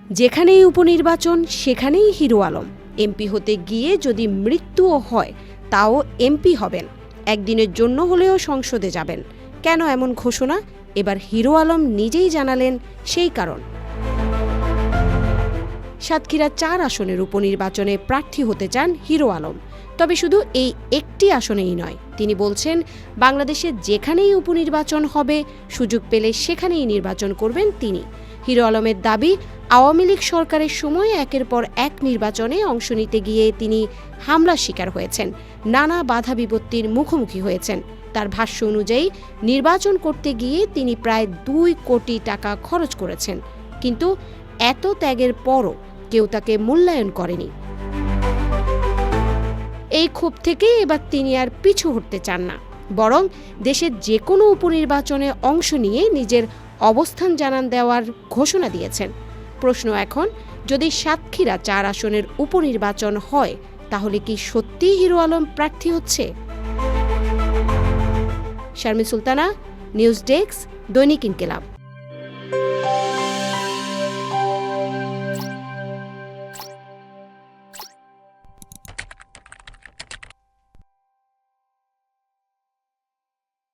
যেখানেই উপনির্বাচন সেখানেই hero Alam. MP হতে গিয়ে যদি মৃত্যুও হয় তাও এমপি হবেন, একদিনের জন্য হলেও সংসদে যাবেন। কেন এমন ঘোষণা? এবার হিরো আলম নিজেই জানালেন সেই কারণ। সাতক্ষীরা ৪ আসনের উপনির্বাচনে প্রার্থী হতে চান হিরো আলম। তবে শুধু এই একটি আসনেই নয়, তিনি বলছেন বাংলাদেশে যেখানেই উপনির্বাচন হবে সুযোগ পেলে সেখানেই নির্বাচন করবেন তিনি। হিরো আলমের দাবি, আওয়ামী লীগ সরকারের সময় একের পর এক নির্বাচনে অংশ নিতে গিয়ে তিনি হামলার শিকার হয়েছেন, নানা বাধা বিপত্তির মুখোমুখি হয়েছেন। তার ভাষ্য অনুযায়ী নির্বাচন করতে গিয়ে তিনি প্রায় ২ কোটি টাকা খরচ করেছেন, কিন্তু এত ত্যাগের পরও কেউ তাকে মূল্যায়ন করেনি। এই ক্ষোভ থেকে এবার তিনি আর পিছু হটতে চান না, বরং দেশের যে কোনো উপনির্বাচনে অংশ নিয়ে নিজের অবস্থান জানান দেওয়ার ঘোষণা দিয়েছেন। প্রশ্ন এখন, যদি সাতক্ষীরা ৪ আসনের উপনির্বাচন হয় তাহলে কি সত্যিই হিরো আলম প্রার্থী হচ্ছে? শারমিন সুলতানা, নিউজ ডেস্ক, দৈনিক ইনকিলাব।